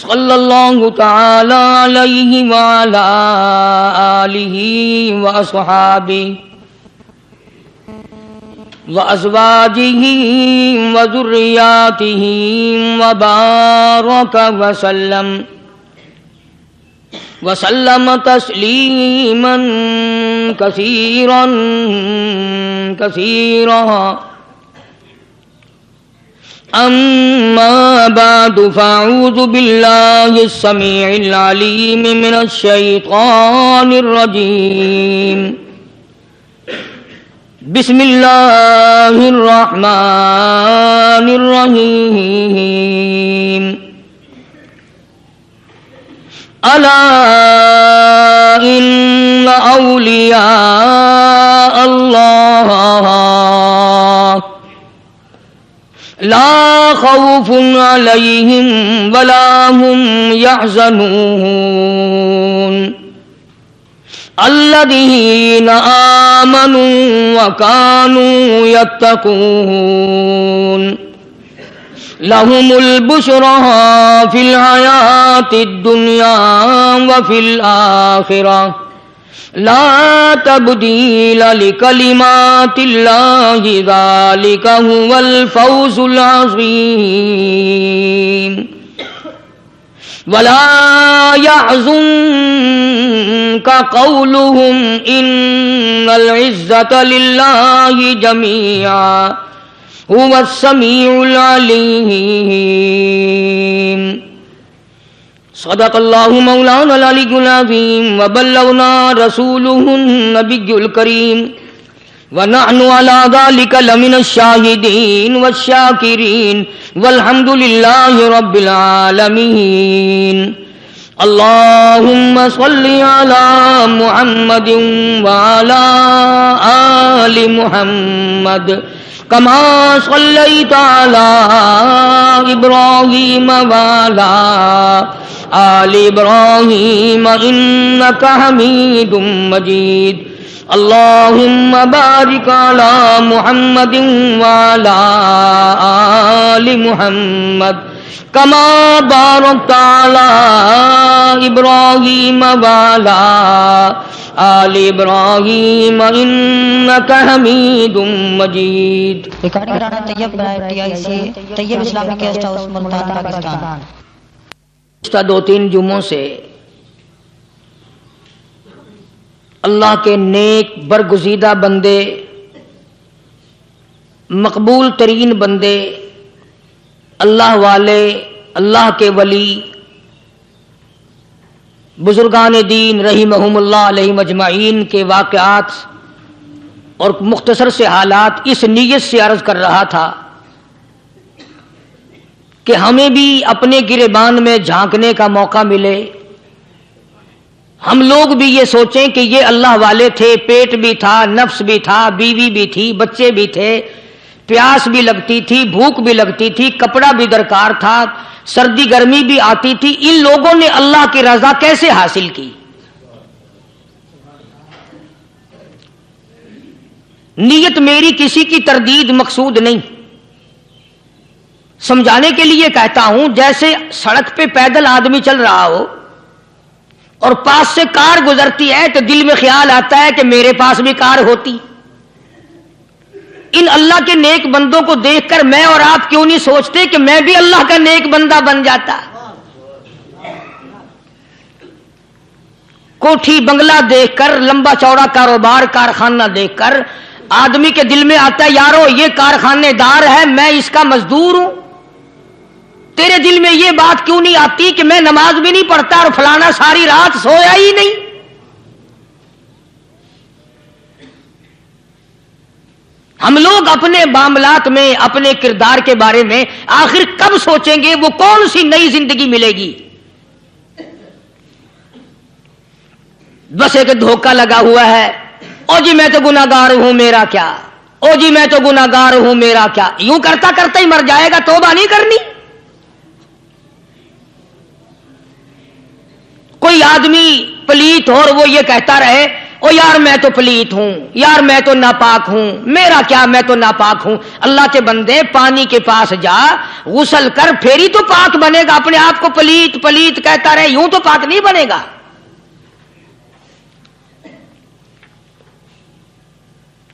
صلی اللہ تعالی علیہ وعلی آلہ واصحابہ وازواجہ وذریاتہ وبارک وسلم تسلیما کثیرا اما بعد فاعوذ باللہ السمیع العلیم من الشیطان الرجیم بسم اللہ الرحمن الرحیم الا ان اولیاء اللہ لا خوف علیہم ولا هم يحزنون الذین آمنوا وكانوا يتقون لهم البشرى في الحياة الدنيا وفي الآخرة لا تبديل لكلمات الله ذلك هو الفوز العظيم ولا يحزنك قولهم إن العزة لله جميعا هو السميع العليم صدق اللہ مولانا العلی العظیم وبلغنا رسوله النبی الکریم ونحن على ذلك لمن الشاہدین والشاکرین والحمد للہ رب العالمین اللہم صل علی محمد وعلى آل محمد کما صلیت علی ابراہیم وعلی آل ابراہیم انک حمید مجید اللہم بارک علی محمد وعلی آل محمد کما بارکت علی ابراہیم وعلی آل ابراہیم انک حمید مجید۔ ریکارڈنگ کرانا طیب TIC طیب اسلامی گیسٹ ہاؤس ملتان پاکستان۔ گزشتہ 2-3 جمعوں سے اللہ کے نیک برگزیدہ بندے، مقبول ترین بندے، اللہ والے، اللہ کے ولی، بزرگان دین رحمہم اللہ علیہ مجمعین کے واقعات اور مختصر سے حالات اس نیت سے عرض کر رہا تھا کہ ہمیں بھی اپنے گریبان میں جھانکنے کا موقع ملے، ہم لوگ بھی یہ سوچیں کہ یہ اللہ والے تھے، پیٹ بھی تھا، نفس بھی تھا، بیوی بھی تھی، بچے بھی تھے، پیاس بھی لگتی تھی، بھوک بھی لگتی تھی، کپڑا بھی درکار تھا، سردی گرمی بھی آتی تھی، ان لوگوں نے اللہ کی رضا کیسے حاصل کی؟ نیت میری کسی کی تردید مقصود نہیں، سمجھانے کے لیے کہتا ہوں جیسے سڑک پہ پیدل آدمی چل رہا ہو اور پاس سے کار گزرتی ہے تو دل میں خیال آتا ہے کہ میرے پاس بھی کار ہوتی۔ ان اللہ کے نیک بندوں کو دیکھ کر میں اور آپ کیوں نہیں سوچتے کہ میں بھی اللہ کا نیک بندہ بن جاتا؟ کوٹھی بنگلہ دیکھ کر، لمبا چوڑا کاروبار کارخانہ دیکھ کر آدمی کے دل میں آتا ہے یارو یہ کارخانے دار ہے، میں اس کا مزدور ہوں۔ تیرے دل میں یہ بات کیوں نہیں آتی کہ میں نماز بھی نہیں پڑھتا اور فلانا ساری رات سویا ہی نہیں؟ ہم لوگ اپنے معاملات میں، اپنے کردار کے بارے میں آخر کب سوچیں گے وہ کون سی نئی زندگی ملے گی؟ بس ایک دھوکہ لگا ہوا ہے، او جی میں تو گناہگار ہوں میرا کیا، او جی میں تو گناہگار ہوں میرا کیا، یوں کرتا کرتا ہی مر جائے گا، توبہ نہیں کرنی۔ کوئی آدمی پلیت ہو اور وہ یہ کہتا رہے او یار میں تو پلیت ہوں، یار میں تو ناپاک ہوں، میرا کیا، میں تو ناپاک ہوں۔ اللہ کے بندے پانی کے پاس جا، غسل کر، پھر ہی تو پاک بنے گا۔ اپنے آپ کو پلیت پلیت کہتا رہے، یوں تو پاک نہیں بنے گا۔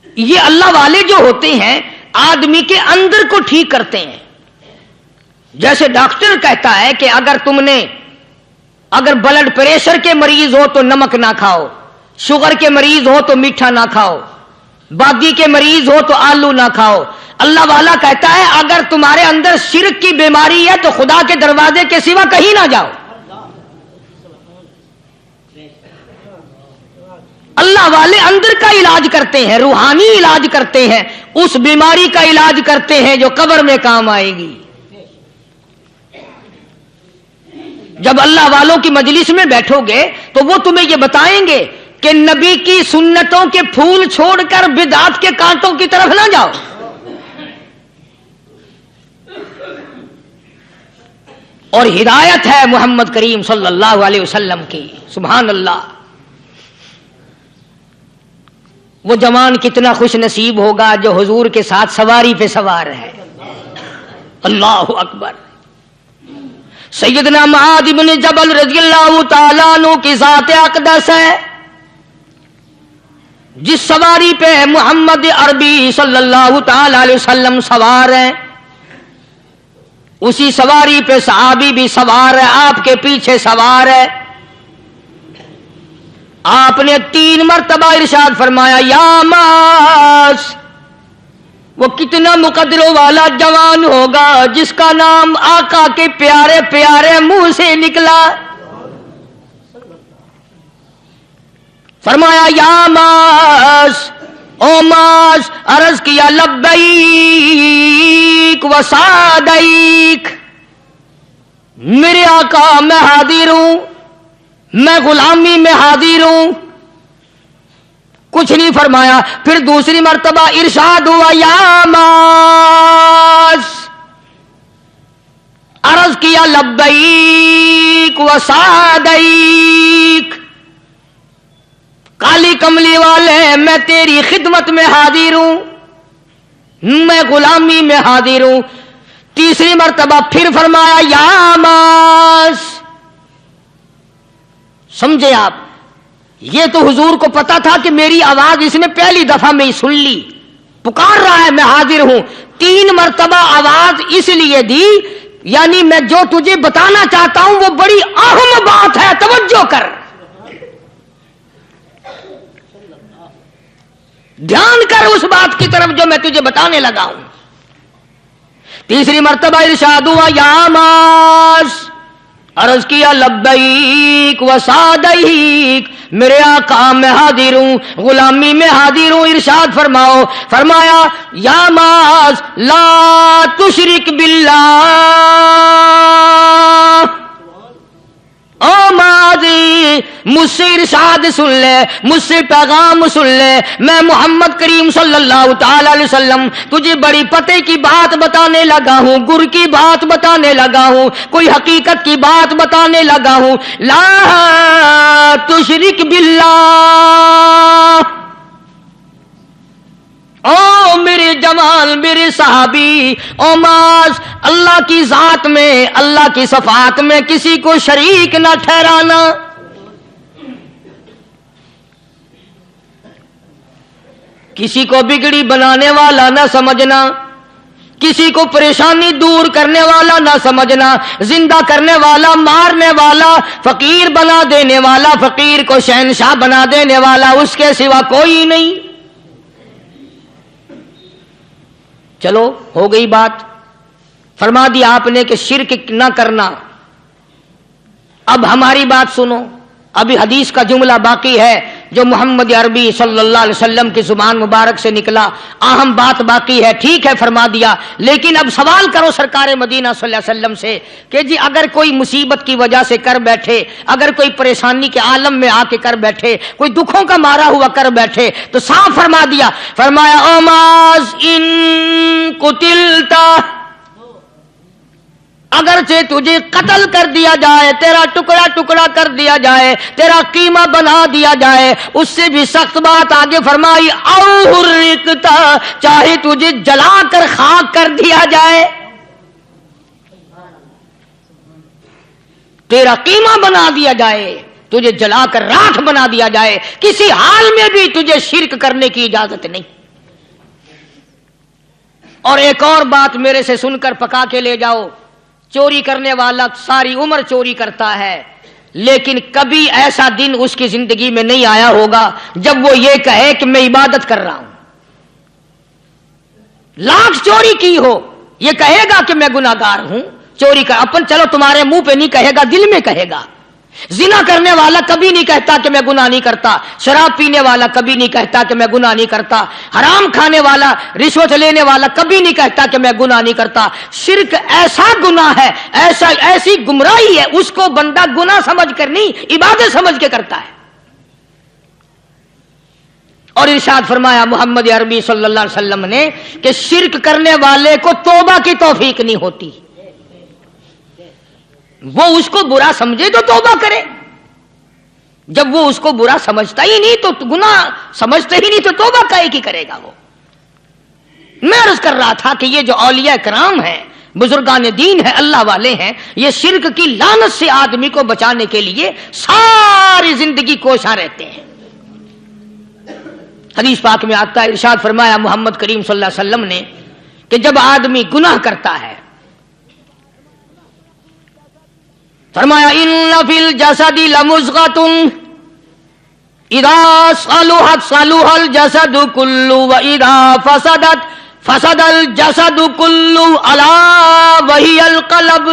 یہ اللہ والے جو ہوتے ہیں آدمی کے اندر کو ٹھیک کرتے ہیں۔ جیسے ڈاکٹر کہتا ہے کہ اگر بلڈ پریشر کے مریض ہو تو نمک نہ کھاؤ، شوگر کے مریض ہو تو میٹھا نہ کھاؤ، باقی کے مریض ہو تو آلو نہ کھاؤ۔ اللہ والا کہتا ہے اگر تمہارے اندر شرک کی بیماری ہے تو خدا کے دروازے کے سوا کہیں نہ جاؤ۔ اللہ والے اندر کا علاج کرتے ہیں، روحانی علاج کرتے ہیں، اس بیماری کا علاج کرتے ہیں جو قبر میں کام آئے گی۔ جب اللہ والوں کی مجلس میں بیٹھو گے تو وہ تمہیں یہ بتائیں گے کہ نبی کی سنتوں کے پھول چھوڑ کر بدعت کے کانٹوں کی طرف نہ جاؤ۔ اور ہدایت ہے محمد کریم صلی اللہ علیہ وسلم کی، سبحان اللہ۔ وہ جوان کتنا خوش نصیب ہوگا جو حضور کے ساتھ سواری پہ سوار ہے۔ اللہ اکبر۔ سیدنا معاذ بن جبل رضی اللہ تعالیٰ عنہ کی ذات اقدس ہے، جس سواری پہ محمد عربی صلی اللہ تعالی علیہ وسلم سوار ہیں، اسی سواری پہ صحابی بھی سوار ہے، آپ کے پیچھے سوار ہے۔ آپ نے 3 مرتبہ ارشاد فرمایا یا معاذ۔ وہ کتنا مقدروں والا جوان ہوگا جس کا نام آقا کے پیارے پیارے منہ سے نکلا۔ فرمایا یا معاذ، او معاذ، عرض کیا لبیک و سعدیک، میرے آقا میں حاضر ہوں، میں غلامی میں حاضر ہوں۔ کچھ نہیں فرمایا۔ پھر دوسری مرتبہ ارشاد ہوا یا معاذ، عرض کیا لبیک و سعدیک، کالی کملی والے میں تیری خدمت میں حاضر ہوں، میں غلامی میں حاضر ہوں۔ تیسری مرتبہ پھر فرمایا یا معاذ۔ سمجھے آپ، یہ تو حضور کو پتا تھا کہ میری آواز اس نے پہلی دفعہ میں ہی سن لی، پکار رہا ہے، میں حاضر ہوں۔ 3 مرتبہ آواز اس لیے دی، یعنی میں جو تجھے بتانا چاہتا ہوں وہ بڑی اہم بات ہے، توجہ کر، دھیان کر اس بات کی طرف جو میں تجھے بتانے لگا ہوں۔ تیسری مرتبہ ارشاد ہوا یا معاذ، عرض کیا لبیک و سعدیک، میرے آقا میں حاضر ہوں، غلامی میں حاضر ہوں۔ ارشاد فرماؤ، فرمایا یا معاذ لا تشرک باللہ۔ او ماضی مجھ سے ارشاد سن لے، مجھ سے پیغام سن لے، میں محمد کریم صلی اللہ تعالی علیہ وسلم تجھے بڑی پتے کی بات بتانے لگا ہوں، گر کی بات بتانے لگا ہوں، کوئی حقیقت کی بات بتانے لگا ہوں۔ لا تشرک باللہ۔ او میرے جمال، میرے صحابی، او معاذ، اللہ کی ذات میں، اللہ کی صفات میں کسی کو شریک نہ ٹھہرانا۔ کسی کو بگڑی بنانے والا نہ سمجھنا، کسی کو پریشانی دور کرنے والا نہ سمجھنا، زندہ کرنے والا، مارنے والا، فقیر بنا دینے والا، فقیر کو شہنشاہ بنا دینے والا اس کے سوا کوئی نہیں۔ چلو ہو گئی بات، فرما دیا آپ نے کہ شرک نہ کرنا۔ اب ہماری بات سنو، ابھی حدیث کا جملہ باقی ہے جو محمد عربی صلی اللہ علیہ وسلم کی زبان مبارک سے نکلا، اہم بات باقی ہے۔ ٹھیک ہے فرما دیا، لیکن اب سوال کرو سرکار مدینہ صلی اللہ علیہ وسلم سے کہ جی اگر کوئی مصیبت کی وجہ سے کر بیٹھے، اگر کوئی پریشانی کے عالم میں آ کے کر بیٹھے، کوئی دکھوں کا مارا ہوا کر بیٹھے، تو صاف فرما دیا، فرمایا او معاذ ان قتلتا، اگرچہ تجھے قتل کر دیا جائے، تیرا ٹکڑا ٹکڑا کر دیا جائے، تیرا قیمہ بنا دیا جائے، اس سے بھی سخت بات آگے فرمائی، او حرقتا، چاہے تجھے جلا کر خاک کر دیا جائے، تیرا قیمہ بنا دیا جائے، تجھے جلا کر راکھ بنا دیا جائے، کسی حال میں بھی تجھے شرک کرنے کی اجازت نہیں۔ اور ایک اور بات میرے سے سن کر پکا کے لے جاؤ، چوری کرنے والا ساری عمر چوری کرتا ہے، لیکن کبھی ایسا دن اس کی زندگی میں نہیں آیا ہوگا جب وہ یہ کہے کہ میں عبادت کر رہا ہوں۔ لاکھ چوری کی ہو، یہ کہے گا کہ میں گناہگار ہوں، چوری کر اپن چلو تمہارے منہ پہ نہیں کہے گا، دل میں کہے گا۔ زنا کرنے والا کبھی نہیں کہتا کہ میں گناہ نہیں کرتا، شراب پینے والا کبھی نہیں کہتا کہ میں گناہ نہیں کرتا، حرام کھانے والا، رشوت لینے والا کبھی نہیں کہتا کہ میں گناہ نہیں کرتا۔ شرک ایسا گناہ ہے، ایسی گمراہی ہے، اس کو بندہ گناہ سمجھ کر نہیں، عبادت سمجھ کے کرتا ہے۔ اور ارشاد فرمایا محمد عربی صلی اللہ علیہ وسلم نے کہ شرک کرنے والے کو توبہ کی توفیق نہیں ہوتی، وہ اس کو برا سمجھے تو توبہ کرے، جب وہ اس کو برا سمجھتا ہی نہیں تو گناہ سمجھتے ہی نہیں تو توبہ کائے کی کرے گا وہ۔ میں عرض کر رہا تھا کہ یہ جو اولیاء کرام ہیں، بزرگان دین ہیں، اللہ والے ہیں، یہ شرک کی لعنت سے آدمی کو بچانے کے لیے ساری زندگی کوشاں رہتے ہیں۔ حدیث پاک میں آتا ہے، ارشاد فرمایا محمد کریم صلی اللہ علیہ وسلم نے کہ جب آدمی گناہ کرتا ہے، فرمایا ان فی الجسد لمضغۃ اذا صلحت صلح الجسد کلہ واذا فسدت فسد الجسد کلہ الا وہی القلب،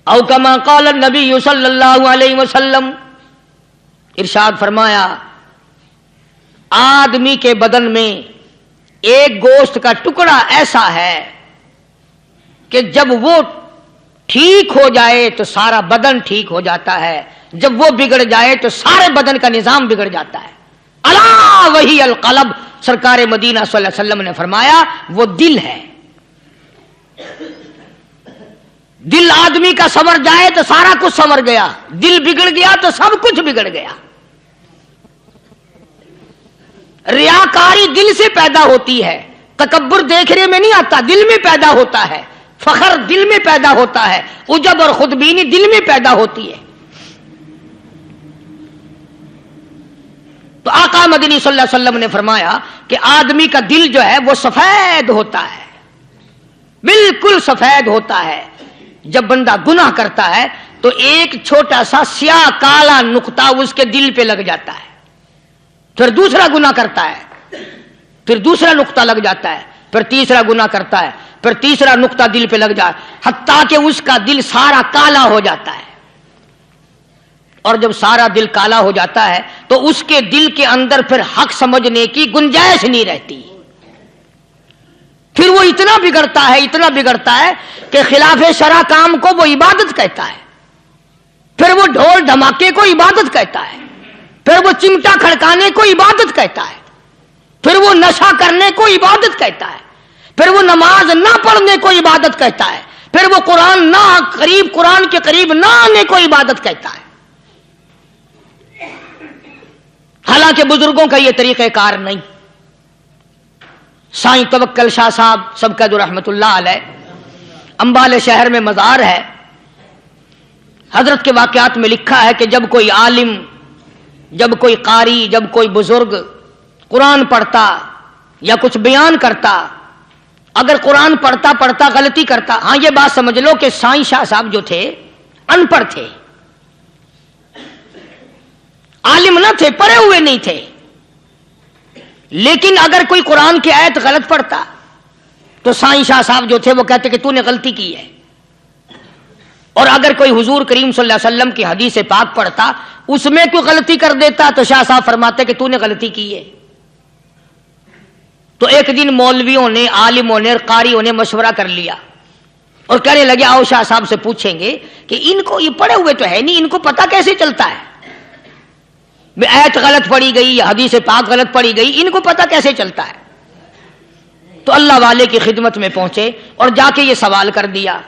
او کما قال النبی صلی اللہ علیہ وسلم۔ ارشاد فرمایا آدمی کے بدن میں ایک گوشت کا ٹکڑا ایسا ہے کہ جب وہ ٹھیک ہو جائے تو سارا بدن ٹھیک ہو جاتا ہے، جب وہ بگڑ جائے تو سارے بدن کا نظام بگڑ جاتا ہے۔ الا وہی القلب، سرکار مدینہ صلی اللہ علیہ وسلم نے فرمایا وہ دل ہے۔ دل آدمی کا سنور جائے تو سارا کچھ سنور گیا، دل بگڑ گیا تو سب کچھ بگڑ گیا۔ ریاکاری دل سے پیدا ہوتی ہے، تکبر دیکھنے میں نہیں آتا، دل میں پیدا ہوتا ہے، فخر دل میں پیدا ہوتا ہے، عجب اور خودبینی دل میں پیدا ہوتی ہے۔ تو آقا مدنی صلی اللہ علیہ وسلم نے فرمایا کہ آدمی کا دل جو ہے وہ سفید ہوتا ہے، بالکل سفید ہوتا ہے۔ جب بندہ گناہ کرتا ہے تو ایک چھوٹا سا سیاہ کالا نقطہ اس کے دل پہ لگ جاتا ہے، پھر دوسرا گناہ کرتا ہے، پھر دوسرا نقطہ لگ جاتا ہے، پھر تیسرا گناہ کرتا ہے، پھر تیسرا نقطہ دل پہ لگ جائے، حتیٰ کہ اس کا دل سارا کالا ہو جاتا ہے۔ اور جب سارا دل کالا ہو جاتا ہے تو اس کے دل کے اندر پھر حق سمجھنے کی گنجائش نہیں رہتی، پھر وہ اتنا بگڑتا ہے کہ خلاف شرع کام کو وہ عبادت کہتا ہے، پھر وہ ڈھول دھماکے کو عبادت کہتا ہے، پھر وہ چمٹا کھڑکانے کو عبادت کہتا ہے، پھر وہ نشہ کرنے کو عبادت کہتا ہے، پھر وہ نماز نہ پڑھنے کو عبادت کہتا ہے، پھر وہ قرآن کے قریب نہ آنے کو عبادت کہتا ہے۔ حالانکہ بزرگوں کا یہ طریقہ کار نہیں۔ سائیں توکل شاہ صاحب سبقت رحمت اللہ علیہ، امبالے شہر میں مزار ہے، حضرت کے واقعات میں لکھا ہے کہ جب کوئی عالم، جب کوئی قاری، جب کوئی بزرگ قرآن پڑھتا یا کچھ بیان کرتا، اگر قرآن پڑھتا غلطی کرتا، ہاں یہ بات سمجھ لو کہ سائیں شاہ صاحب جو تھے ان پڑھ تھے، عالم نہ تھے، پڑھے ہوئے نہیں تھے، لیکن اگر کوئی قرآن کی آیت غلط پڑھتا تو سائیں شاہ صاحب جو تھے وہ کہتے کہ تو نے غلطی کی ہے، اور اگر کوئی حضور کریم صلی اللہ علیہ وسلم کی حدیث پاک پڑھتا اس میں کوئی غلطی کر دیتا تو شاہ صاحب فرماتے کہ تو نے غلطی کی ہے۔ تو ایک دن مولویوں نے، عالموں نے اور قاریوں نے مشورہ کر لیا اور کہنے لگے آؤ شاہ صاحب سے پوچھیں گے کہ ان کو یہ پڑھے ہوئے تو ہے نہیں، ان کو پتہ کیسے چلتا ہے، آیت غلط پڑھی گئی یا حدیث پاک غلط پڑھی گئی، ان کو پتہ کیسے چلتا ہے؟ تو اللہ والے کی خدمت میں پہنچے اور جا کے یہ سوال کر دیا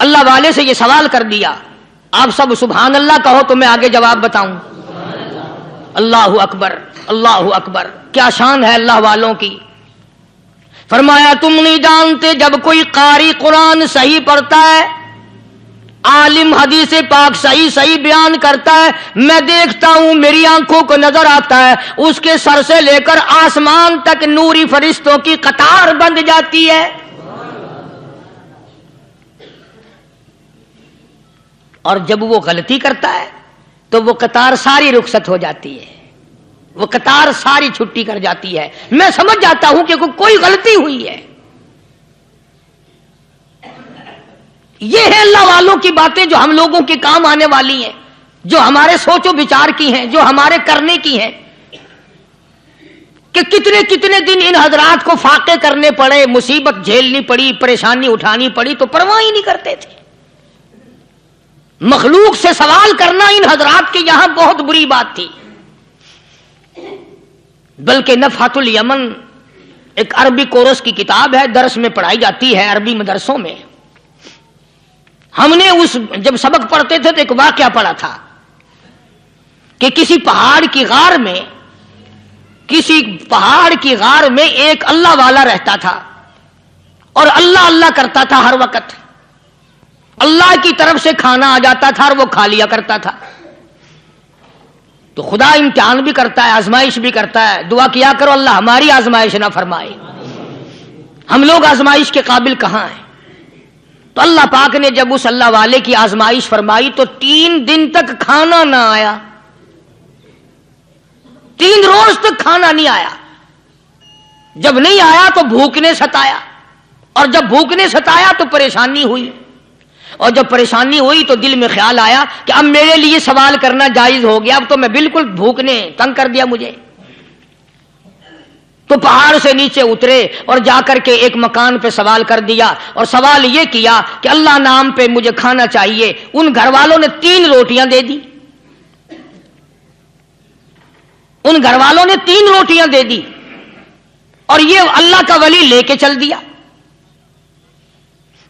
اللہ والے سے یہ سوال کر دیا. آپ سب سبحان اللہ کہو تو میں آگے جواب بتاؤں. اللہ اکبر اللہ اکبر. کیا شان ہے اللہ والوں کی. فرمایا تم نہیں جانتے جب کوئی قاری قرآن صحیح پڑھتا ہے, عالم حدیث پاک صحیح بیان کرتا ہے, میں دیکھتا ہوں میری آنکھوں کو نظر آتا ہے اس کے سر سے لے کر آسمان تک نوری فرشتوں کی قطار بند جاتی ہے. اور جب وہ غلطی کرتا ہے تو وہ قطار ساری رخصت ہو جاتی ہے, وہ قطار ساری چھٹی کر جاتی ہے. میں سمجھ جاتا ہوں کہ کوئی غلطی ہوئی ہے. یہ ہے اللہ والوں کی باتیں جو ہم لوگوں کے کام آنے والی ہیں, جو ہمارے سوچ و بچار کی ہیں, جو ہمارے کرنے کی ہیں. کہ کتنے کتنے دن ان حضرات کو فاقے کرنے پڑے, مصیبت جھیلنی پڑی, پریشانی اٹھانی پڑی تو پرواہ ہی نہیں کرتے تھے. مخلوق سے سوال کرنا ان حضرات کے یہاں بہت بری بات تھی. بلکہ نفحۃ الیمن ایک عربی کورس کی کتاب ہے, درس میں پڑھائی جاتی ہے عربی مدرسوں میں. ہم نے جب سبق پڑھتے تھے تو ایک واقعہ پڑھا تھا کہ کسی پہاڑ کی غار میں ایک اللہ والا رہتا تھا اور اللہ اللہ کرتا تھا ہر وقت. اللہ کی طرف سے کھانا آ جاتا تھا اور وہ کھا لیا کرتا تھا. تو خدا امتحان بھی کرتا ہے, آزمائش بھی کرتا ہے. دعا کیا کرو اللہ ہماری آزمائش نہ فرمائے. ہم لوگ آزمائش کے قابل کہاں ہیں. تو اللہ پاک نے جب اس اللہ والے کی آزمائش فرمائی تو 3 دن تک کھانا نہ آیا, 3 روز تک کھانا نہیں آیا. جب نہیں آیا تو بھوک نے ستایا, اور جب بھوک نے ستایا تو پریشانی ہوئی, اور جب پریشانی ہوئی تو دل میں خیال آیا کہ اب میرے لیے سوال کرنا جائز ہو گیا, اب تو میں بالکل بھوک نے تنگ کر دیا مجھے. تو پہاڑ سے نیچے اترے اور جا کر کے ایک مکان پہ سوال کر دیا, اور سوال یہ کیا کہ اللہ نام پہ مجھے کھانا چاہیے. ان گھر والوں نے 3 روٹیاں دے دی, ان گھر والوں نے 3 روٹیاں دے دی, اور یہ اللہ کا ولی لے کے چل دیا.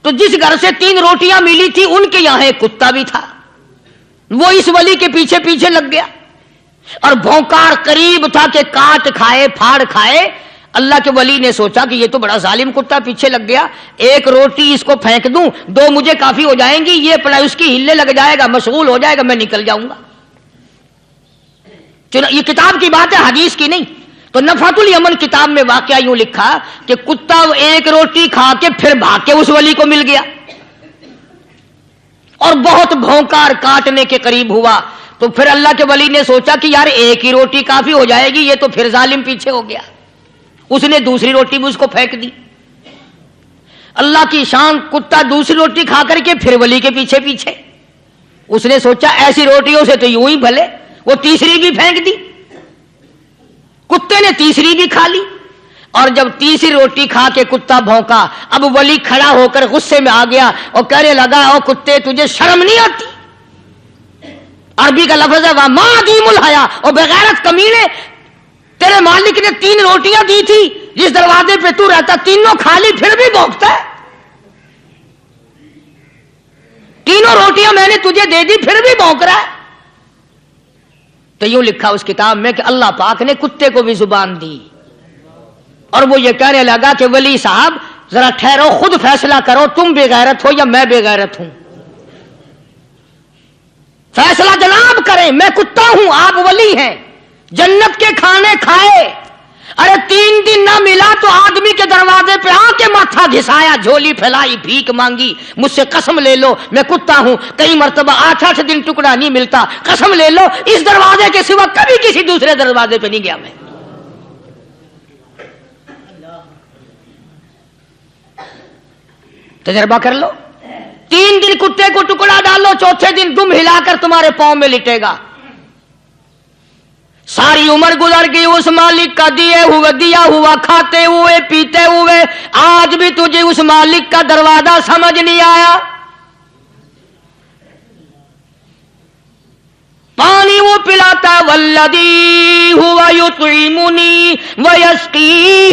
تو جس گھر سے 3 روٹیاں ملی تھی ان کے یہاں ایک کتا بھی تھا, وہ اس ولی کے پیچھے پیچھے لگ گیا اور بھونکار قریب تھا کہ کاٹ کھائے پھاڑ کھائے. اللہ کے ولی نے سوچا کہ یہ تو بڑا ظالم کتا پیچھے لگ گیا, 1 روٹی اس کو پھینک دوں, 2 مجھے کافی ہو جائیں گی, یہ پڑا اس کی ہلے لگ جائے گا, مشغول ہو جائے گا, میں نکل جاؤں گا. یہ کتاب کی بات ہے, حدیث کی نہیں. تو نفحۃ الیمن کتاب میں واقعہ یوں لکھا کہ کتا 1 روٹی کھا کے پھر بھاگ کے اس ولی کو مل گیا اور بہت بھونکار کاٹنے کے قریب ہوا. تو پھر اللہ کے ولی نے سوچا کہ یار 1 ہی روٹی کافی ہو جائے گی, یہ تو پھر ظالم پیچھے ہو گیا. اس نے دوسری روٹی بھی اس کو پھینک دی. اللہ کی شان, کتا دوسری روٹی کھا کر کے پھر ولی کے پیچھے پیچھے. اس نے سوچا ایسی روٹیوں سے تو یوں ہی بھلے, وہ تیسری بھی پھینک دی. کتے نے تیسری بھی کھا لی, اور جب تیسری روٹی کھا کے کتا بھونکا, اب ولی کھڑا ہو کر غصے میں آ گیا اور کہنے لگا او کتے تجھے شرم نہیں آتی. عربی کا لفظ ہے وما عدیم الحیا, اور بغیرت کمینے, تیرے مالک نے 3 روٹیاں دی تھی, جس دروازے پہ تو رہتا تینوں کھا لی, پھر بھی بھونکتا ہے. 3 روٹیاں میں نے تجھے دے دی, پھر بھی بھونک رہا ہے. تو یوں لکھا اس کتاب میں کہ اللہ پاک نے کتے کو بھی زبان دی, اور وہ یہ کہنے لگا کہ ولی صاحب ذرا ٹھہرو, خود فیصلہ کرو, تم بے غیرت ہو یا میں بے غیرت ہوں. فیصلہ جناب کریں, میں کتا ہوں, آپ ولی ہیں, جنت کے کھانے کھائے, ارے 3 دن نہ ملا تو آدمی کے دروازے پہ آ کے ماتھا گھسایا, جھولی پھیلائی, بھیک مانگی, مجھ سے قسم لے لو میں کتا ہوں. کئی مرتبہ 8 دن ٹکڑا نہیں ملتا, قسم لے لو اس دروازے کے سوا کبھی کسی دوسرے دروازے پہ نہیں گیا میں. تجربہ کر لو, 3 دن کتے کو ٹکڑا ڈالو, 4تھے دن دم ہلا کر تمہارے پاؤں میں لٹے گا. ساری عمر گزر گئی اس مالک کا دیا ہوا کھاتے ہوئے پیتے ہوئے, آج بھی تجھے اس مالک کا دروازہ سمجھ نہیں آیا. پانی وہ پلاتا, والذی ہوا یطعمنی ویسقین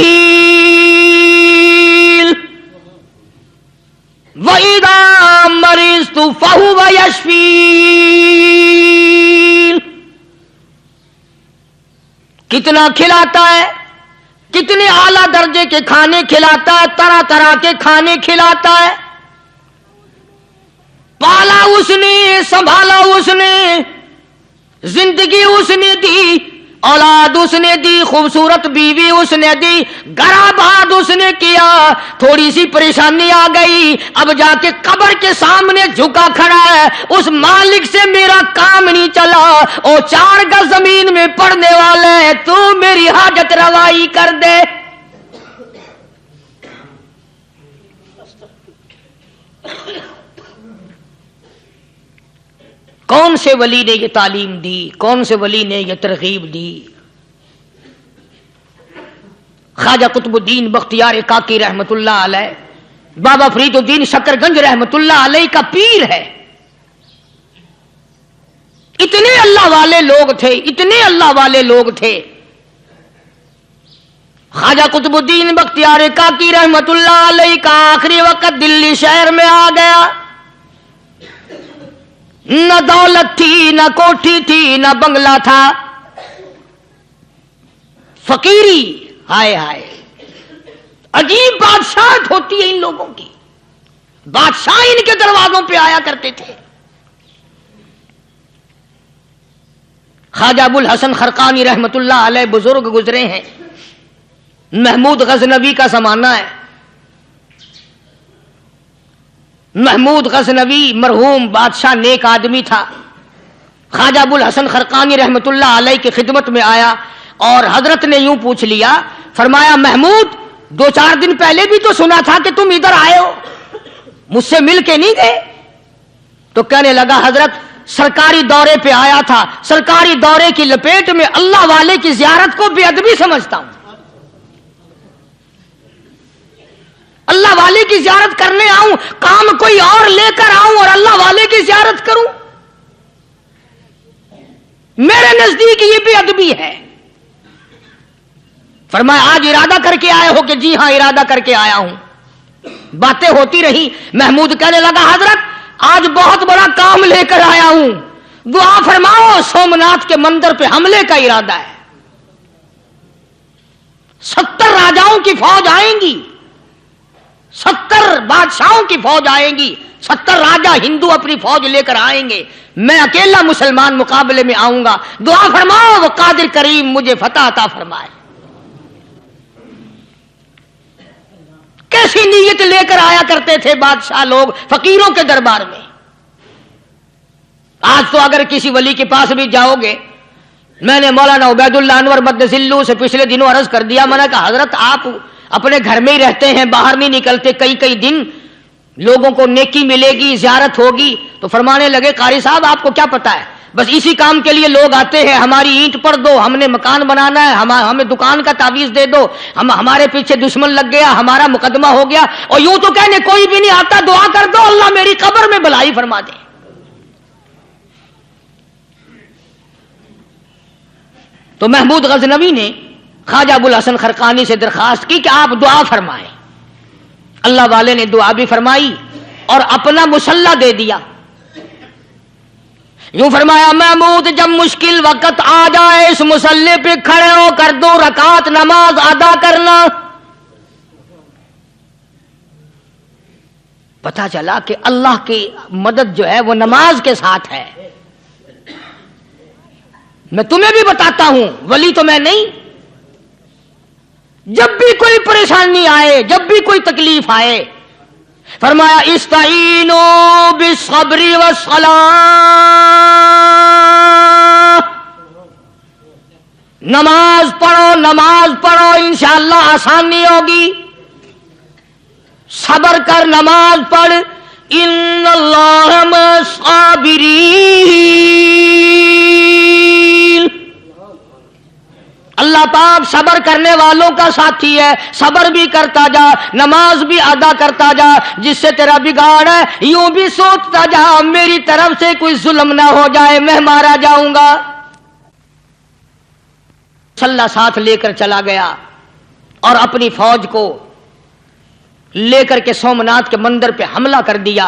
وَإِذَا مریضت فہو یشفین. کتنا کھلاتا ہے، کتنے اعلیٰ درجے کے کھانے کھلاتا ہے، طرح طرح کے کھانے کھلاتا ہے. پالا اس نے، سنبھالا اس نے، زندگی اس نے دی، اولاد اس نے دی، خوبصورت بیوی اس نے دی، گھر آباد اس نے کیا. تھوڑی سی پریشانی آ گئی، اب جا کے قبر کے سامنے جھکا کھڑا ہے. اس مالک سے میرا کام نہیں چلا، او 4 گز زمین میں پڑنے والے، تو میری حاجت روائی کر دے. کون سے ولی نے یہ تعلیم دی، کون سے ولی نے یہ ترغیب دی؟ خواجہ قطب الدین بختیار کاکی رحمت اللہ علیہ، بابا فرید الدین شکر گنج رحمت اللہ علیہ کا پیر ہے. اتنے اللہ والے لوگ تھے، اتنے اللہ والے لوگ تھے. خواجہ قطب الدین بختیار کاکی رحمت اللہ علیہ کا آخری وقت دلی شہر میں آ گیا. نہ دولت تھی، نہ کوٹھی تھی، نہ بنگلہ تھا، فقیری. ہائے ہائے، عجیب بادشاہت ہوتی ہے ان لوگوں کی. بادشاہ ان کے دروازوں پہ آیا کرتے تھے. خواجہ ابو الحسن خرقانی رحمت اللہ علیہ بزرگ گزرے ہیں. محمود غزنوی کا زمانہ ہے. محمود غزنوی مرحوم بادشاہ نیک آدمی تھا. خواجہ ابو الحسن خرقانی رحمت اللہ علیہ کی خدمت میں آیا اور حضرت نے یوں پوچھ لیا، فرمایا محمود 2-4 دن پہلے بھی تو سنا تھا کہ تم ادھر آئے ہو، مجھ سے مل کے نہیں گئے؟ تو کہنے لگا حضرت سرکاری دورے پہ آیا تھا، سرکاری دورے کی لپیٹ میں اللہ والے کی زیارت کو بے ادبی سمجھتا ہوں. اللہ والے کی زیارت کرنے آؤں، کام کوئی اور لے کر آؤں اور اللہ والے کی زیارت کروں؟ میرے نزدیک یہ بے ادبی ہے. فرمایا آج ارادہ کر کے آئے ہو؟ کہ جی ہاں ارادہ کر کے آیا ہوں. باتیں ہوتی رہی. محمود کہنے لگا حضرت آج بہت بڑا کام لے کر آیا ہوں، دعا فرماؤ. سومناتھ کے مندر پہ حملے کا ارادہ ہے. 70 راجاؤں کی فوج آئیں گی، 70 بادشاہوں کی فوج آئیں گی، 70 راجا ہندو اپنی فوج لے کر آئیں گے. میں اکیلا مسلمان مقابلے میں آؤں گا. دعا فرماؤ وہ قادر کریم مجھے فتح عطا فرمائے. کیسی نیت لے کر آیا کرتے تھے بادشاہ لوگ فقیروں کے دربار میں. آج تو اگر کسی ولی کے پاس بھی جاؤ گے، میں نے مولانا عبید اللہ انور مدذلو سے پچھلے دنوں عرض کر دیا، میں نے کہا حضرت آپ اپنے گھر میں ہی رہتے ہیں، باہر نہیں نکلتے، کئی دن لوگوں کو نیکی ملے گی، زیارت ہوگی. تو فرمانے لگے قاری صاحب آپ کو کیا پتا ہے، بس اسی کام کے لیے لوگ آتے ہیں. ہماری اینٹ پر دو، ہم نے مکان بنانا ہے، ہمیں دکان کا تعویذ دے دو، ہمارے پیچھے دشمن لگ گیا، ہمارا مقدمہ ہو گیا، اور یوں تو کہنے کوئی بھی نہیں آتا، دعا کر دو اللہ میری قبر میں بھلائی فرما دے. تو محمود غزنوی نے خواجہ ابو الحسن خرقانی سے درخواست کی کہ آپ دعا فرمائیں. اللہ والے نے دعا بھی فرمائی اور اپنا مسلح دے دیا. یوں فرمایا محمود جب مشکل وقت آ جائے اس مسلح پہ کھڑے ہو کر 2 رکعت نماز ادا کرنا. پتا چلا کہ اللہ کی مدد جو ہے وہ نماز کے ساتھ ہے. میں تمہیں بھی بتاتا ہوں، ولی تو میں نہیں. جب بھی کوئی پریشانی آئے، جب بھی کوئی تکلیف آئے، فرمایا استعینوا بالصبر والصلاۃ، نماز پڑھو انشاءاللہ آسانی ہوگی. صبر کر، نماز پڑھ. ان اللہ مع الصابرین، اللہ پاک صبر کرنے والوں کا ساتھی ہے. صبر بھی کرتا جا، نماز بھی ادا کرتا جا. جس سے تیرا بگاڑ ہے یوں بھی سوچتا جا میری طرف سے کوئی ظلم نہ ہو جائے، میں مارا جاؤں گا. مسلح ساتھ لے کر چلا گیا اور اپنی فوج کو لے کر کے سومناتھ کے مندر پہ حملہ کر دیا.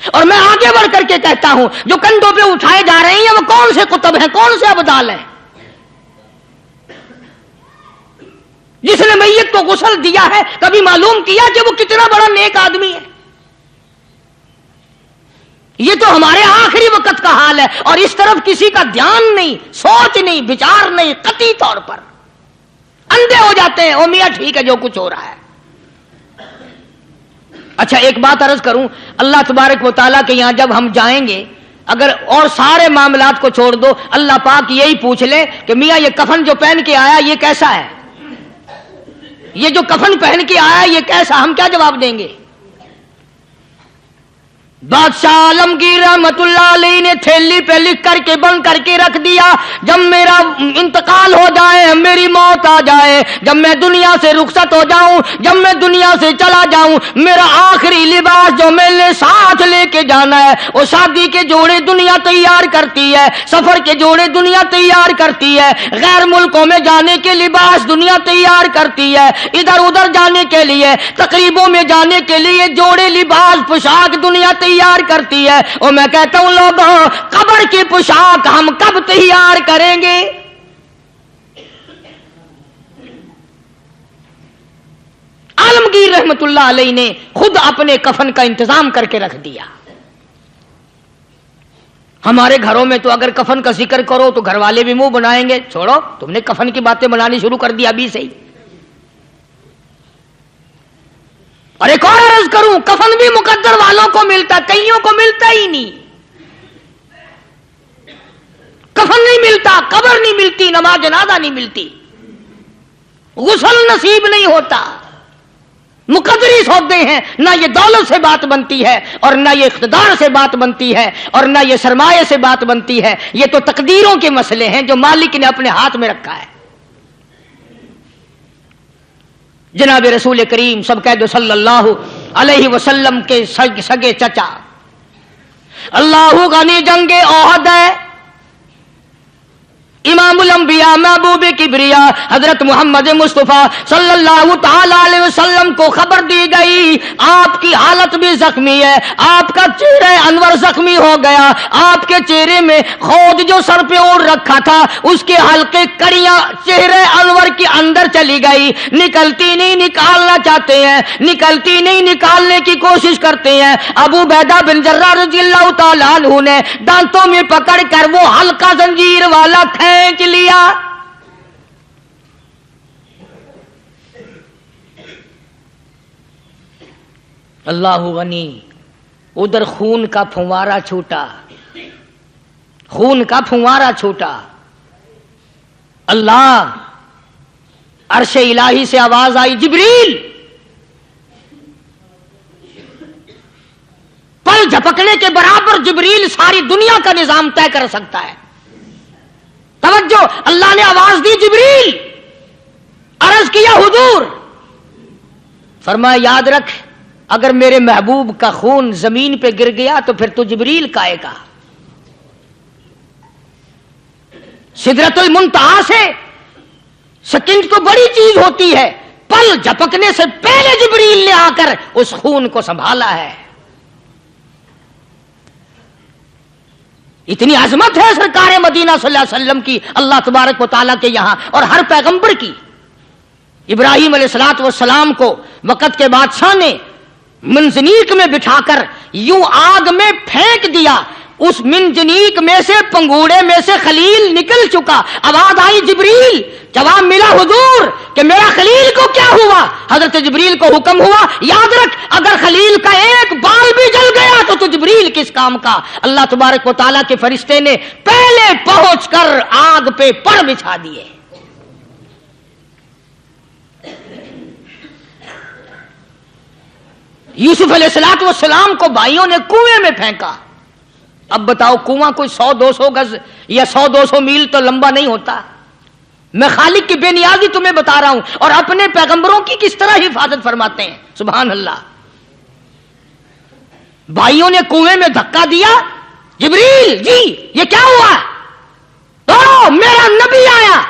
اور میں آگے بڑھ کر کے کہتا ہوں جو کندھوں پہ اٹھائے جا رہے ہیں وہ کون سے کتب ہیں، کون سے ابدال ہیں؟ جس نے میت کو غسل دیا ہے کبھی معلوم کیا کہ وہ کتنا بڑا نیک آدمی ہے؟ یہ تو ہمارے آخری وقت کا حال ہے، اور اس طرف کسی کا دھیان نہیں، سوچ نہیں، بچار نہیں، قطعی طور پر اندھے ہو جاتے ہیں۔ او میاں ٹھیک ہے جو کچھ ہو رہا ہے۔ اچھا ایک بات عرض کروں، اللہ تبارک و تعالیٰ کے یہاں جب ہم جائیں گے، اگر اور سارے معاملات کو چھوڑ دو، اللہ پاک یہی پوچھ لے کہ میاں یہ کفن جو پہن کے آیا یہ کیسا ہے، یہ جو کفن پہن کے آیا یہ کیسا، ہم کیا جواب دیں گے؟ بادشاہ عالمگیر رحمت اللہ علیہ نے تھیلی پہ لکھ کر کے بند کر کے رکھ دیا، جب میرا انتقال ہو جائے، میری موت آ جائے، جب میں دنیا سے رخصت ہو جاؤں، جب میں دنیا سے چلا جاؤں، میرا آخری لباس جو میں نے ساتھ لے کے جانا ہے وہ شادی کے جوڑے دنیا تیار کرتی ہے، سفر کے جوڑے دنیا تیار کرتی ہے، غیر ملکوں میں جانے کے لباس دنیا تیار کرتی ہے، ادھر ادھر جانے کے لیے، تقریبوں میں جانے کے لیے جوڑے لباس پوشاک دنیا تیار کرتی ہے۔ اور میں کہتا ہوں لوگوں، قبر کی پوشاک ہم کب تیار کریں گے؟ عالمگیر رحمت اللہ علیہ نے خود اپنے کفن کا انتظام کر کے رکھ دیا۔ ہمارے گھروں میں تو اگر کفن کا ذکر کرو تو گھر والے بھی منہ بنائیں گے، چھوڑو تم نے کفن کی باتیں بنانی شروع کر دی ابھی سے ہی۔ اور ایک اور عرض کروں، کفن بھی مقدر والوں کو ملتا، کئیوں کو ملتا ہی نہیں۔ کفن نہیں ملتا، قبر نہیں ملتی، نماز جنازہ نہیں ملتی، غسل نصیب نہیں ہوتا۔ مقدری سودے ہیں، نہ یہ دولت سے بات بنتی ہے، اور نہ یہ اقتدار سے بات بنتی ہے، اور نہ یہ سرمایہ سے بات بنتی ہے، یہ تو تقدیروں کے مسئلے ہیں جو مالک نے اپنے ہاتھ میں رکھا ہے۔ جناب رسول کریم سب کہہ دو صلی اللہ علیہ وسلم کے سگے چچا، اللہ غنی جنگ احد ہے، امام الانبیاء محبوب کبریا حضرت محمد مصطفیٰ صلی اللہ تعالی علیہ وسلم کو خبر دی گئی آپ کی حالت بھی زخمی ہے، آپ کا چہرہ انور زخمی ہو گیا، آپ کے چہرے میں خود جو سر پہ اوڑھ رکھا تھا اس کے حلقے کڑیاں چہرے انور کے اندر چلی گئی، نکلتی نہیں، نکالنا چاہتے ہیں، نکلتی نہیں، نکالنے کی کوشش کرتے ہیں۔ ابو عبیدہ بن جراح رضی اللہ تعالیٰ عنہ نے دانتوں میں پکڑ کر وہ حلقہ زنجیر والا کھینچ لیا۔ اللہ غنی، ادھر خون کا پھوارا چھوٹا، خون کا پھوارا چھوٹا، اللہ عرش الہی سے آواز آئی، جبریل، پل جھپکنے کے برابر جبریل ساری دنیا کا نظام طے کر سکتا ہے۔ توجہ، اللہ نے آواز دی، جبریل، عرض کیا حضور، فرمایا یاد رکھ اگر میرے محبوب کا خون زمین پہ گر گیا تو پھر تو جبریل کا آئے گا۔ سدرۃ المنتہا سے سیکنڈ تو بڑی چیز ہوتی ہے، پل جھپکنے سے پہلے جبریل نے آ کر اس خون کو سنبھالا ہے۔ اتنی عظمت ہے سرکار مدینہ صلی اللہ علیہ وسلم کی اللہ تبارک و تعالیٰ کے یہاں اور ہر پیغمبر کی۔ ابراہیم علیہ الصلوۃ والسلام کو وقت کے بادشاہ نے منجنیق میں بٹھا کر یوں آگ میں پھینک دیا، اس منجنیق میں سے، پنگوڑے میں سے خلیل نکل چکا، آواز آئی جبریل، جواب ملا حضور کہ میرا خلیل کو کیا ہوا؟ حضرت جبریل کو حکم ہوا یاد رکھ اگر خلیل کا ایک بال بھی جل گیا تو جبریل کس کام کا؟ اللہ تبارک و تعالیٰ کے فرشتے نے پہلے پہنچ کر آگ پہ پر بچھا دیے۔ یوسف علیہ الصلوۃ والسلام کو بھائیوں نے کنویں میں پھینکا۔ اب بتاؤ کنواں کوئی 100-200 گز یا 100-200 میل تو لمبا نہیں ہوتا۔ میں خالق کی بے نیازی تمہیں بتا رہا ہوں اور اپنے پیغمبروں کی کس طرح حفاظت فرماتے ہیں، سبحان اللہ۔ بھائیوں نے کنویں میں دھکا دیا، جبریل جی یہ کیا ہوا؟ تو میرا نبی آیا،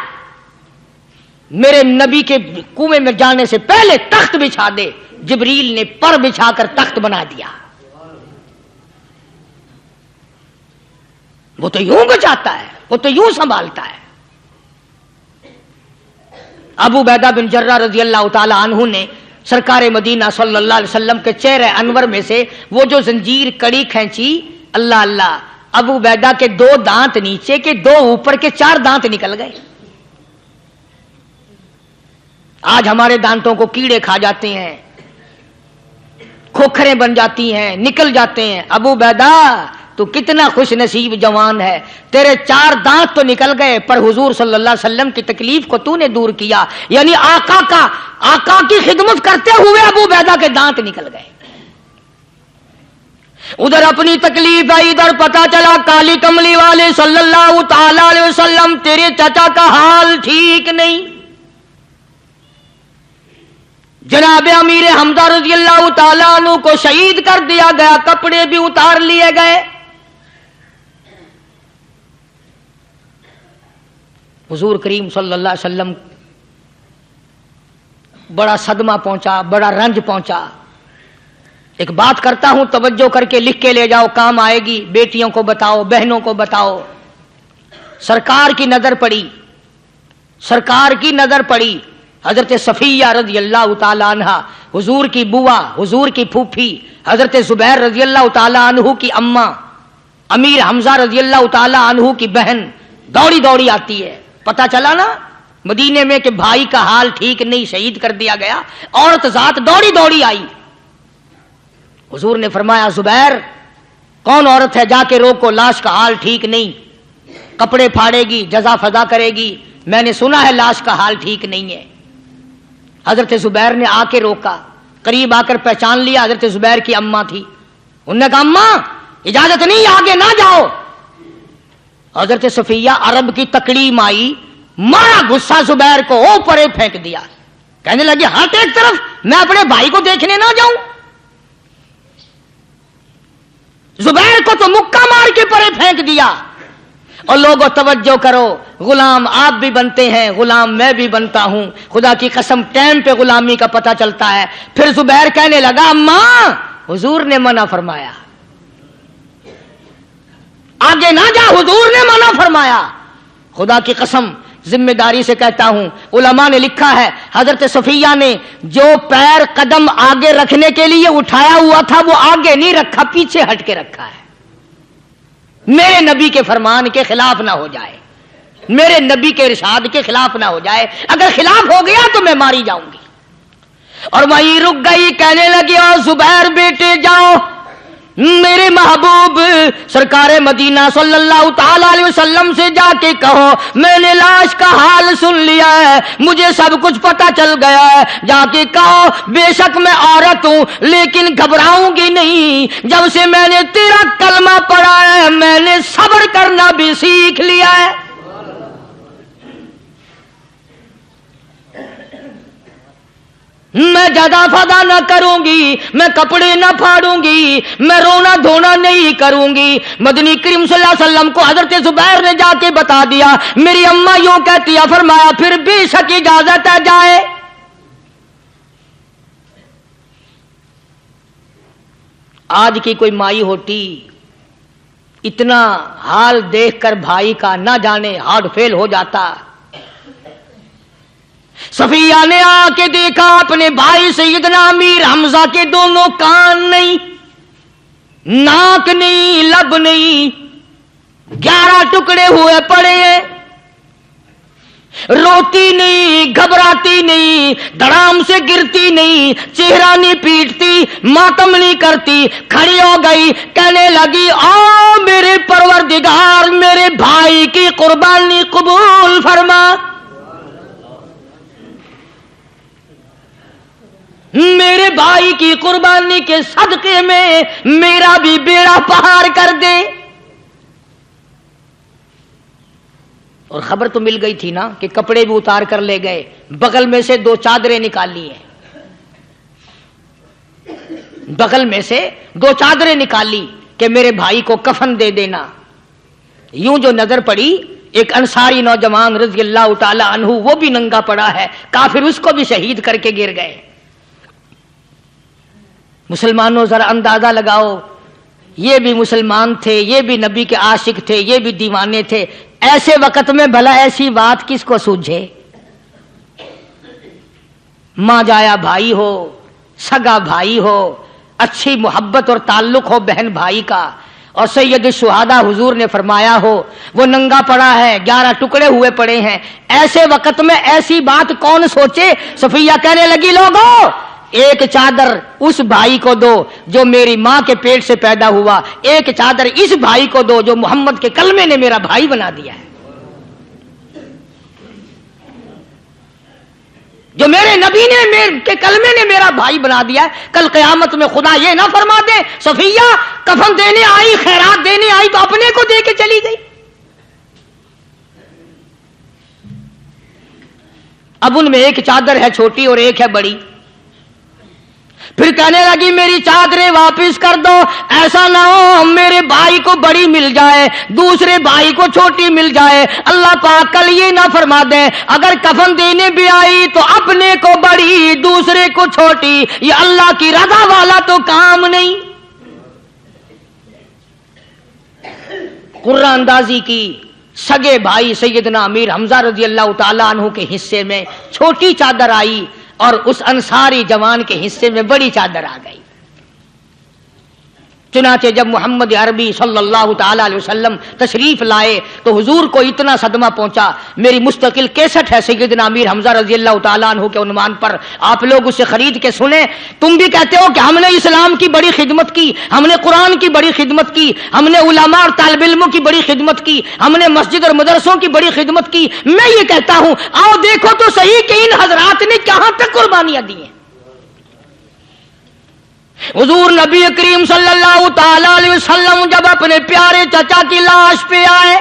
میرے نبی کے کنویں میں جانے سے پہلے تخت بچھا دے۔ جبریل نے پر بچھا کر تخت بنا دیا۔ وہ تو یوں بچاتا ہے، وہ تو یوں سنبھالتا ہے۔ ابو عبیدہ بن جرہ رضی اللہ تعالی عنہ نے سرکار مدینہ صلی اللہ علیہ وسلم کے چہرے انور میں سے وہ جو زنجیر کڑی کھینچی، اللہ اللہ، ابو عبیدہ کے 2 دانت نیچے کے، 2 اوپر کے، 4 دانت نکل گئے۔ آج ہمارے دانتوں کو کیڑے کھا جاتے ہیں، کھوکھریں بن جاتی ہیں، نکل جاتے ہیں۔ ابو عبیدہ تو کتنا خوش نصیب جوان ہے، تیرے 4 دانت تو نکل گئے، پر حضور صلی اللہ علیہ وسلم کی تکلیف کو تو نے دور کیا، یعنی آقا کی خدمت کرتے ہوئے ابو عبیدہ کے دانت نکل گئے۔ ادھر اپنی تکلیف ہے، ادھر پتا چلا کالی کملی والے صلی اللہ تعالی علیہ وسلم تیرے چچا کا حال ٹھیک نہیں۔ جناب امیر حمزہ رضی اللہ تعالیٰ عنہ کو شہید کر دیا گیا، کپڑے بھی اتار لیے گئے۔ حضور کریم صلی اللہ علیہ وسلم بڑا صدمہ پہنچا، بڑا رنج پہنچا۔ ایک بات کرتا ہوں، توجہ کر کے لکھ کے لے جاؤ، کام آئے گی، بیٹیوں کو بتاؤ، بہنوں کو بتاؤ۔ سرکار کی نظر پڑی، سرکار کی نظر پڑی، حضرت صفیہ رضی اللہ تعالی عنہ، حضور کی بوا، حضور کی پھوپھی، حضرت زبیر رضی اللہ تعالی عنہ کی اماں، امیر حمزہ رضی اللہ تعالی عنہ کی بہن دوڑی دوڑی آتی ہے۔ پتا چلا نا مدینے میں کہ بھائی کا حال ٹھیک نہیں، شہید کر دیا گیا، عورت ذات دوڑی دوڑی آئی۔ حضور نے فرمایا زبیر کون عورت ہے، جا کے روکو، لاش کا حال ٹھیک نہیں، کپڑے پھاڑے گی، جزا فضا کرے گی، میں نے سنا ہے لاش کا حال ٹھیک نہیں ہے۔ حضرت زبیر نے آ کے روکا، قریب آ کر پہچان لیا، حضرت زبیر کی اماں تھی۔ انہوں نے کہا اماں اجازت نہیں، آگے نہ جاؤ۔ حضرت صفیہ عرب کی تکڑی مائی، مارا غصہ زبیر کو، اوپر پھینک دیا، کہنے لگی ہٹ ایک طرف، میں اپنے بھائی کو دیکھنے نہ جاؤں۔ زبیر کو تو مکہ مار کے پرے پھینک دیا۔ اور لوگوں توجہ کرو، غلام آپ بھی بنتے ہیں، غلام میں بھی بنتا ہوں، خدا کی قسم ٹائم پہ غلامی کا پتہ چلتا ہے۔ پھر زبیر کہنے لگا اماں حضور نے منع فرمایا، آگے نہ جا، حضور نے منع فرمایا۔ خدا کی قسم ذمہ داری سے کہتا ہوں، علماء نے لکھا ہے حضرت صفیہ نے جو پیر قدم آگے رکھنے کے لیے اٹھایا ہوا تھا وہ آگے نہیں رکھا، پیچھے ہٹ کے رکھا ہے، میرے نبی کے فرمان کے خلاف نہ ہو جائے، میرے نبی کے ارشاد کے خلاف نہ ہو جائے، اگر خلاف ہو گیا تو میں ماری جاؤں گی۔ اور وہیں رک گئی، کہنے لگی او زبیر بیٹے جاؤ، میرے محبوب سرکار مدینہ صلی اللہ تعالی علیہ وسلم سے جا کے کہو میں نے لاش کا حال سن لیا ہے، مجھے سب کچھ پتا چل گیا ہے، جا کے کہو بے شک میں عورت ہوں لیکن گھبراؤں گی نہیں، جب سے میں نے تیرا کلمہ پڑھا ہے میں نے صبر کرنا بھی سیکھ لیا ہے۔ میں جدا فدا نہ کروں گی، میں کپڑے نہ پھاڑوں گی، میں رونا دھونا نہیں کروں گی۔ مدنی کریم صلی اللہ علیہ وسلم کو حضرت زبیر نے جا کے بتا دیا، میری اماں یوں کہتی ہے، فرمایا پھر بے شک اجازت ہے جائے۔ آج کی کوئی مائی ہوتی اتنا حال دیکھ کر بھائی کا نہ جانے ہارٹ فیل ہو جاتا۔ صفیہ نے آ کے دیکھا اپنے بھائی سیدنا امیر حمزہ کے دونوں کان نہیں، ناک نہیں، لب نہیں، 11 ٹکڑے ہوئے پڑے ہیں، روتی نہیں، گھبراتی نہیں، دھڑام سے گرتی نہیں، چہرہ نہیں پیٹتی، ماتم نہیں کرتی، کھڑی ہو گئی، کہنے لگی آ میرے پروردگار میرے بھائی کی قربانی قبول فرما، میرے بھائی کی قربانی کے صدقے میں میرا بھی بیڑا پہاڑ کر دے۔ اور خبر تو مل گئی تھی نا کہ کپڑے بھی اتار کر لے گئے، بغل میں سے 2 چادریں نکالی ہیں، بغل میں سے 2 چادریں نکالی کہ میرے بھائی کو کفن دے دینا۔ یوں جو نظر پڑی ایک انصاری نوجوان رضی اللہ تعالی عنہ، وہ بھی ننگا پڑا ہے، کافر اس کو بھی شہید کر کے گر گئے۔ مسلمانوں ذرا اندازہ لگاؤ یہ بھی مسلمان تھے، یہ بھی نبی کے عاشق تھے، یہ بھی دیوانے تھے، ایسے وقت میں بھلا ایسی بات کس کو سوجھے؟ ماں جایا بھائی ہو، سگا بھائی ہو، اچھی محبت اور تعلق ہو بہن بھائی کا، اور سید الشہداء حضور نے فرمایا ہو وہ ننگا پڑا ہے، 11 ٹکڑے ہوئے پڑے ہیں، ایسے وقت میں ایسی بات کون سوچے؟ صفیہ کہنے لگی لوگوں ایک چادر اس بھائی کو دو جو میری ماں کے پیٹ سے پیدا ہوا، ایک چادر اس بھائی کو دو جو محمد کے کلمے نے میرا بھائی بنا دیا ہے، جو میرے نبی نے میرے کے کلمے نے میرا بھائی بنا دیا ہے۔ کل قیامت میں خدا یہ نہ فرما دے صفیہ کفن دینے آئی، خیرات دینے آئی تو اپنے کو دے کے چلی گئی۔ اب ان میں ایک چادر ہے چھوٹی اور ایک ہے بڑی، پھر کہنے لگی میری چادریں واپس کر دو، ایسا نہ ہو میرے بھائی کو بڑی مل جائے دوسرے بھائی کو چھوٹی مل جائے، اللہ پاک کل یہ نہ فرما دے اگر کفن دینے بھی آئی تو اپنے کو بڑی دوسرے کو چھوٹی، یہ اللہ کی رضا والا تو کام نہیں۔ قرآن اندازی کی سگے بھائی سیدنا امیر حمزہ رضی اللہ تعالیٰ عنہ کے حصے میں چھوٹی چادر آئی اور اس انصاری جوان کے حصے میں بڑی چادر آ گئی۔ چنانچہ جب محمد عربی صلی اللہ تعالی علیہ وسلم تشریف لائے تو حضور کو اتنا صدمہ پہنچا، میری مستقل کیسٹ ہے سیدنا امیر حمزہ رضی اللہ تعالیٰ عنہ کے عنوان پر، آپ لوگ اسے خرید کے سنیں۔ تم بھی کہتے ہو کہ ہم نے اسلام کی بڑی خدمت کی، ہم نے قرآن کی بڑی خدمت کی، ہم نے علماء اور طالب علموں کی بڑی خدمت کی، ہم نے مسجد اور مدرسوں کی بڑی خدمت کی۔ میں یہ کہتا ہوں آؤ دیکھو تو صحیح کہ ان حضرات نے کہاں تک قربانیاں دی ہیں۔ حضور نبی کریم صلی اللہ تعالی علیہ وسلم جب اپنے پیارے چچا کی لاش پہ آئے،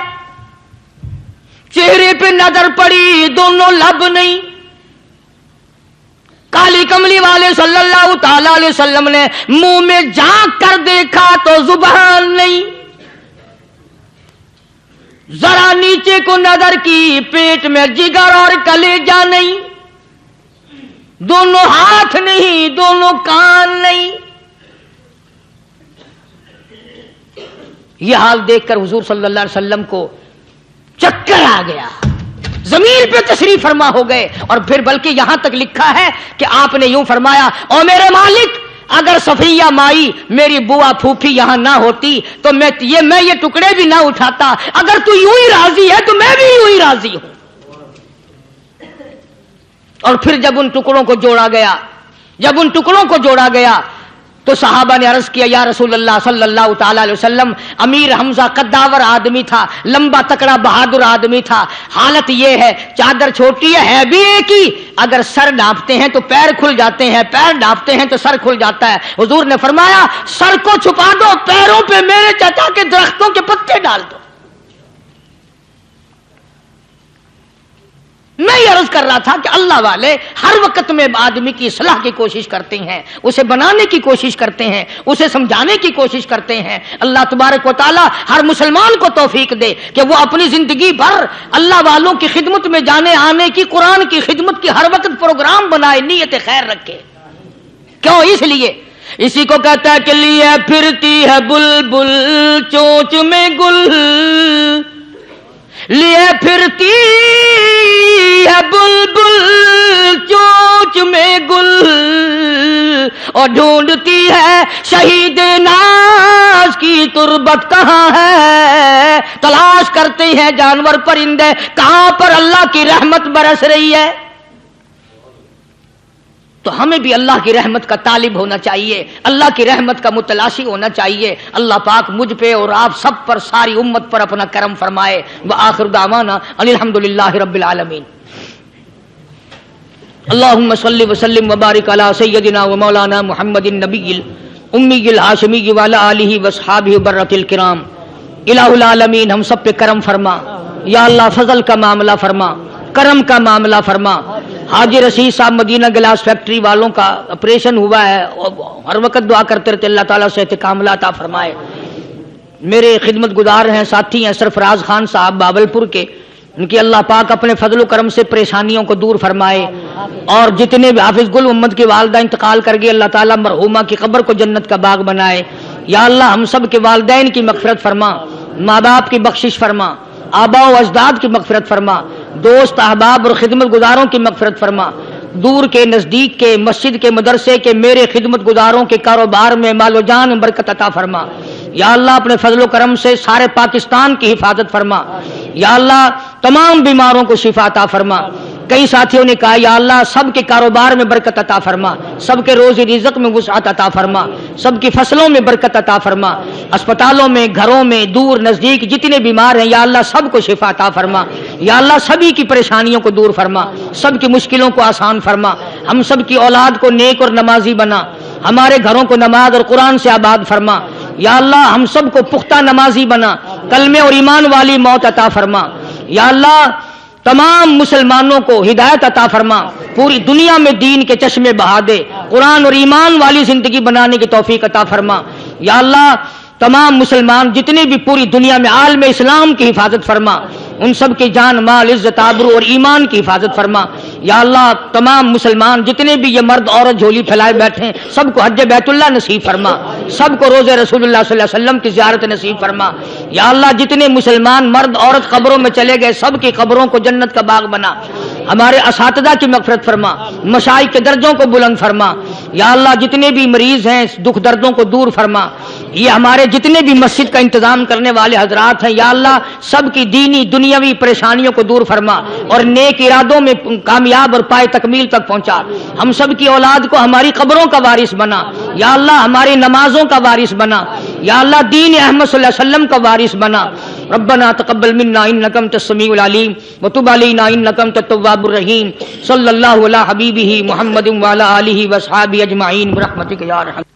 چہرے پہ نظر پڑی دونوں لب نہیں، کالی کملی والے صلی اللہ تعالی علیہ وسلم نے منہ میں جھانک کر دیکھا تو زبان نہیں، ذرا نیچے کو نظر کی پیٹ میں جگر اور کلیجہ نہیں، دونوں ہاتھ نہیں دونوں کان نہیں۔ یہ حال دیکھ کر حضور صلی اللہ علیہ وسلم کو چکر آ گیا، زمین پہ تشریف فرما ہو گئے، اور پھر بلکہ یہاں تک لکھا ہے کہ آپ نے یوں فرمایا او میرے مالک اگر صفیہ مائی میری بوا پھوپھی یہاں نہ ہوتی تو میں یہ ٹکڑے بھی نہ اٹھاتا، اگر تو یوں ہی راضی ہے تو میں بھی یوں ہی راضی ہوں۔ اور پھر جب ان ٹکڑوں کو جوڑا گیا تو صحابہ نے عرض کیا یا رسول اللہ صلی اللہ تعالی علیہ وسلم امیر حمزہ قداور آدمی تھا، لمبا تکڑا بہادر آدمی تھا، حالت یہ ہے چادر چھوٹی ہے بھی ایک ہی، اگر سر ڈھانپتے ہیں تو پیر کھل جاتے ہیں، پیر ڈھانپتے ہیں تو سر کھل جاتا ہے۔ حضور نے فرمایا سر کو چھپا دو، پیروں پہ میرے چچا کے درختوں کے پتے ڈال دو۔ میں یہ عرض کر رہا تھا کہ اللہ والے ہر وقت میں آدمی کی اصلاح کی کوشش کرتے ہیں، اسے بنانے کی کوشش کرتے ہیں، اسے سمجھانے کی کوشش کرتے ہیں۔ اللہ تبارک و تعالی ہر مسلمان کو توفیق دے کہ وہ اپنی زندگی بھر اللہ والوں کی خدمت میں جانے آنے کی، قرآن کی خدمت کی ہر وقت پروگرام بنائے، نیت خیر رکھے۔ کیوں؟ اس لیے اسی کو کہتا ہے کہ لیے پھرتی ہے بلبل چونچ میں گل، لیے پھرتی ہے بلبل چونچ میں گل، اور ڈھونڈتی ہے شہید ناز کی تربت کہاں ہے، تلاش کرتے ہیں جانور پرندے کہاں پر اللہ کی رحمت برس رہی ہے۔ تو ہمیں بھی اللہ کی رحمت کا طالب ہونا چاہیے، اللہ کی رحمت کا متلاشی ہونا چاہیے۔ اللہ پاک مجھ پہ اور آپ سب پر، ساری امت پر اپنا کرم فرمائے۔ وآخر دعوانا ان الحمدللہ رب العالمین۔ اللہم صلی وسلم وبارک علی سیدنا و مولانا محمد النبی الامی الہاشمی وعلی آلہ واصحابہ برۃ الکرام۔ الہ العالمین ہم سب پہ کرم فرما یا اللہ، فضل کا معاملہ فرما، کرم کا معاملہ فرما۔ حاجی رشید صاحب مدینہ گلاس فیکٹری والوں کا آپریشن ہوا ہے، ہر وقت دعا کرتے رہتے اللہ تعالیٰ سے کاملہ عطا فرمائے۔ میرے خدمت گزار ہیں، ساتھی ہیں سرفراز خان صاحب باولپور کے، ان کی اللہ پاک اپنے فضل و کرم سے پریشانیوں کو دور فرمائے، اور جتنے بھی حافظ گل محمد کی والدہ انتقال کر گئے اللہ تعالیٰ مرحومہ کی قبر کو جنت کا باغ بنائے۔ یا اللہ ہم سب کے والدین کی مغفرت فرما، ماں باپ کی بخشش فرما، آباء و اجداد کی مغفرت فرما، دوست احباب اور خدمت گزاروں کی مغفرت فرما، دور کے نزدیک کے مسجد کے مدرسے کے میرے خدمت گزاروں کے کاروبار میں مال و جان میں برکت عطا فرما۔ یا اللہ اپنے فضل و کرم سے سارے پاکستان کی حفاظت فرما۔ یا اللہ تمام بیماروں کو شفا عطا فرما۔ کئی ساتھیوں نے کہا یا اللہ سب کے کاروبار میں برکت عطا فرما، سب کے روزی رزق میں وسعت عطا فرما، سب کی فصلوں میں برکت عطا فرما، اسپتالوں میں، گھروں میں، دور نزدیک جتنے بیمار ہیں یا اللہ سب کو شفا عطا فرما۔ یا اللہ سبھی کی پریشانیوں کو دور فرما، سب کی مشکلوں کو آسان فرما، ہم سب کی اولاد کو نیک اور نمازی بنا، ہمارے گھروں کو نماز اور قرآن سے آباد فرما۔ یا اللہ ہم سب کو پختہ نمازی بنا، کلمے اور ایمان والی موت عطا فرما۔ یا اللہ تمام مسلمانوں کو ہدایت عطا فرما، پوری دنیا میں دین کے چشمے بہا دے، قرآن اور ایمان والی زندگی بنانے کی توفیق عطا فرما۔ یا اللہ تمام مسلمان جتنے بھی پوری دنیا میں عالم اسلام کی حفاظت فرما، ان سب کی جان مال عزت آبرو اور ایمان کی حفاظت فرما۔ یا اللہ تمام مسلمان جتنے بھی یہ مرد عورت جھولی پھیلائے بیٹھے ہیں سب کو حج بیت اللہ نصیب فرما، سب کو روزہ رسول اللہ صلی اللہ علیہ وسلم کی زیارت نصیب فرما۔ یا اللہ جتنے مسلمان مرد عورت قبروں میں چلے گئے سب کی قبروں کو جنت کا باغ بنا، ہمارے اساتذہ کی مغفرت فرما، مشائخ کے درجوں کو بلند فرما۔ یا اللہ جتنے بھی مریض ہیں دکھ دردوں کو دور فرما، یہ ہمارے جتنے بھی مسجد کا انتظام کرنے والے حضرات ہیں یا اللہ سب کی دینی دنیاوی پریشانیوں کو دور فرما اور نیک ارادوں میں کامیاب اور پائے تکمیل تک پہنچا۔ ہم سب کی اولاد کو ہماری قبروں کا وارث بنا، یا اللہ ہماری نمازوں کا وارث بنا، یا اللہ دین احمد صلی اللہ علیہ وسلم کا وارث بنا۔ ربنا تقبل منا انک انت السمیع العلیم وتب علینا انک انت التواب الرحیم۔ صلی اللہ علی حبیبہ محمد وعلی آلہ واصحابہ اجمعین برحمتک یا ارحم۔